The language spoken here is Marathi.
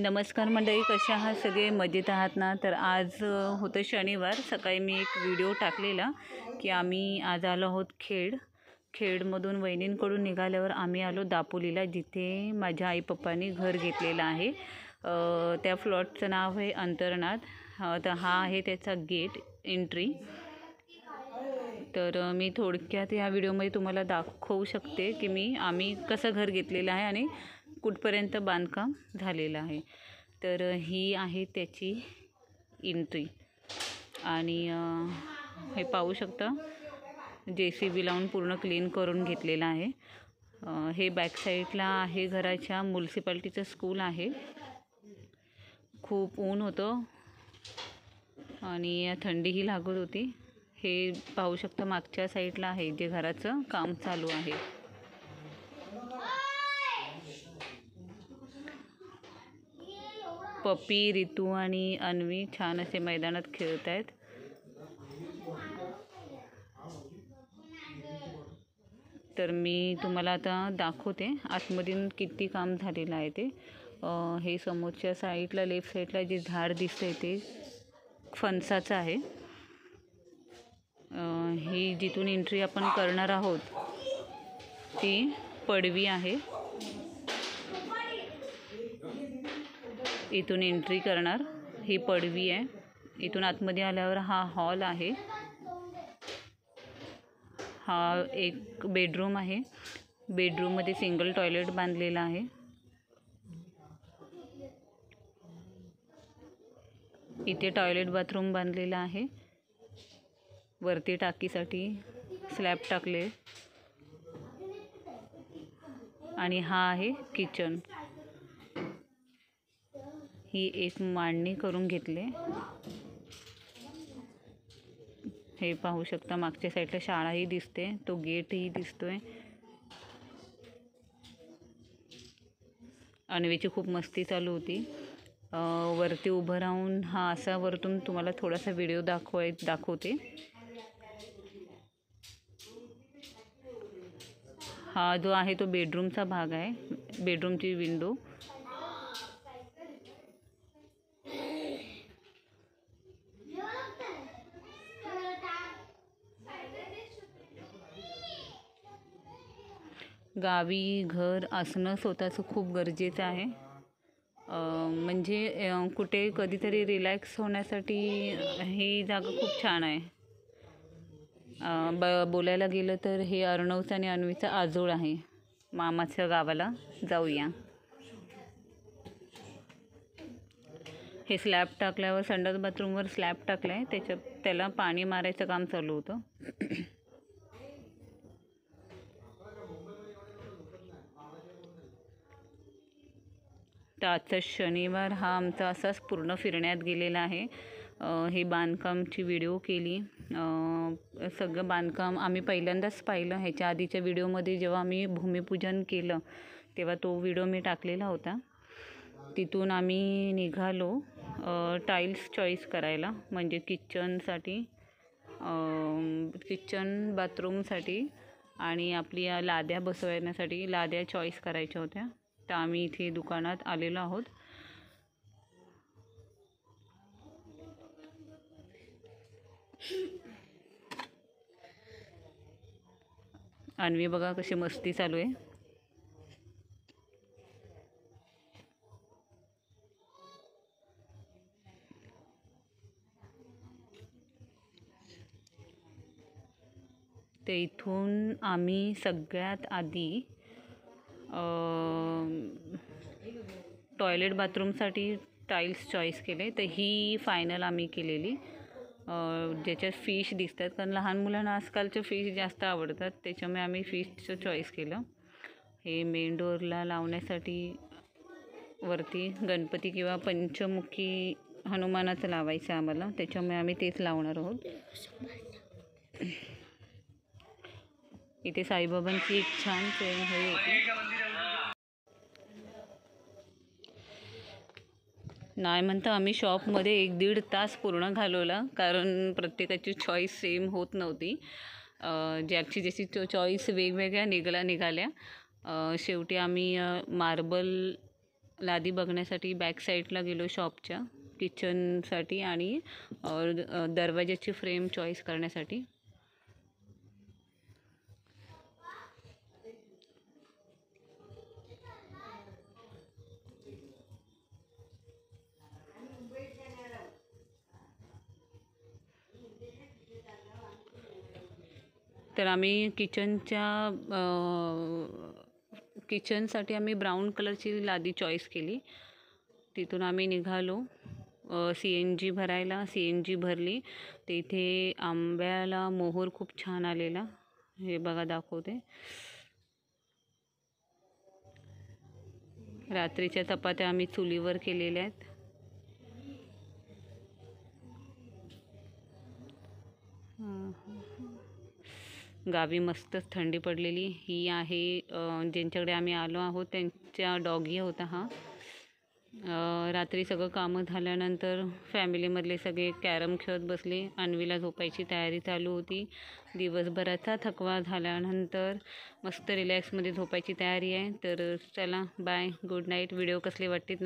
नमस्कार मंडळी, कशा आहात सगळे? मजेत आहात ना? तर आज होतं शनिवार. सकाळी मी एक व्हिडिओ टाकलेला की आम्ही आज आलो आहोत खेडमधून वहिनींकडून निघाल्यावर आम्ही आलो दापोलीला, जिथे माझ्या आई पप्पांनी घर घेतलेलं आहे. त्या फ्लॉटचं नाव आहे अंतर्नाद. तर हा आहे त्याचा गेट एंट्री. तर मी थोडक्यात ह्या व्हिडिओमध्ये तुम्हाला दाखवू शकते की आम्ही कसं घर घेतलेलं आहे आणि कुठपर्यंत बांधकाम झालेलं आहे. तर ही आहे त्याची एंट्री आणि हे पाहू शकता, JCB लावून पूर्ण क्लीन करून घेतलेलं आहे. हे बॅक साईडला आहे घराच्या म्युन्सिपाल्टीचं स्कूल आहे. खूप ऊन होतं आणि थंडीही लागत होती. हे पाहू शकता मागच्या साईडला आहे जे घराचं काम चालू आहे. पप्पी, रितू आणि अन्वी छान असे मैदानात खेळत आहेत. तर मी तुम्हाला आता दाखवते आतमधून किती काम झालेलं आहे ते. हे समोरच्या साईडला लेफ्ट साईडला जे झाड दिसतंय ते फणसाचं आहे. ही जिथून एंट्री आपण करणार आहोत ती पडवी आहे. इथून एंट्री करणार ही पडवी आहे. इथून आतमध्ये आल्यावर हा हॉल आहे. हा एक बेडरूम आहे. बेडरूममध्ये सिंगल टॉयलेट बांधलेला आहे. इथे टॉयलेट बाथरूम बांधलेला आहे. वरती टाकीसाठी स्लॅब टाकले आणि हा आहे किचन. ही एक मांडणी करून घेतले. हे पाहू शकता मागच्या साईडला शाळाही दिसते, तो गेटही दिसतोय. अन्वीची खूप मस्ती चालू होती. वरती उभं राहून हा असा वरतून तुम्हाला थोडासा व्हिडिओ दाखवते. हा जो आहे तो बेडरूमचा भाग आहे, बेडरूमची विंडो. गावी घर असणं स्वतःचं खूप गरजेचं आहे. म्हणजे कुठे कधीतरी रिलॅक्स होण्यासाठी ही जागा खूप छान आहे. बोलायला गेलं तर हे अर्णवचं आणि अन्वीचं आजोळ आहे. मामाच्या गावाला जाऊया. हे स्लॅब टाकल्यावर संडास बाथरूमवर स्लॅब टाकला आहे, त्याला पाणी मारायचं काम चालू होतं. तर आजचा शनिवार हा आमचा असाच पूर्ण फिरण्यात गेलेला आहे. हे बांधकामची व्हिडिओ केली. सगळं बांधकाम आम्ही पहिल्यांदाच पाहिलं. ह्याच्या आधीच्या व्हिडिओमध्ये जेव्हा आम्ही भूमिपूजन केलं तेव्हा तो व्हिडिओ मी टाकलेला होता. तिथून आम्ही निघालो टाईल्स चॉईस करायला, म्हणजे किचनसाठी, किचन बाथरूमसाठी आणि आपली लाद्या बसवण्यासाठी लाद्या चॉईस करायच्या होत्या. तर आम्ही इथे दुकानात आलेलो आहोत. अन्वी बघा कशी मस्ती चालू आहे. ते इथून आम्ही सगळ्यात आधी टॉयलेट बाथरूमसाठी टाईल्स चॉईस केले. तर ही फायनल आम्ही केलेली, ज्याच्यात फिश दिसतात, कारण लहान मुलांना आजकालच्या फिश जास्त आवडतात, त्याच्यामुळे आम्ही फिशचं चॉईस केलं. हे मेन डोअरला लावण्यासाठी वरती गणपती किंवा पंचमुखी हनुमानाचं लावायचं आम्हाला, त्याच्यामुळे आम्ही तेच लावणार आहोत. इथे साईबाबांची एक छान हे होती. नाही म्हणता आम्ही शॉपमध्ये 1-1.5 तास पूर्ण घालवला, कारण प्रत्येकाची चॉईस सेम होत नव्हती. ज्याची जशी चॉईस वेगवेगळ्या निघाल्या. शेवटी आम्ही मार्बल लादी बघण्यासाठी बॅक साईडला गेलो शॉपच्या किचनसाठी आणि दरवाजाची फ्रेम चॉईस करण्यासाठी. तर आम्ही किचनसाठी आम्ही ब्राऊन कलरची लादी चॉईस केली. तिथून आम्ही निघालो CNG भरायला. CNG भरली. तिथे आंब्याला मोहोर खूप छान आलेला. हे बघा दाखवते. रात्रीच्या चपात्या आम्ही चुलीवर केलेल्या आहेत. गावी मस्तच थंडी पडलेली. ही आहे ज्यांच्याकडे आम्ही आलो आहोत त्यांच्या डॉगी होता हा. रात्री सगळं कामं झाल्यानंतर फॅमिलीमधले सगळे कॅरम खेळत बसले. अन्वीला झोपायची तयारी चालू होती. दिवसभराचा थकवा झाल्यानंतर मस्त रिलॅक्समध्ये झोपायची तयारी आहे. तर चला बाय, गुड नाईट. व्हिडिओ कसले वाटतील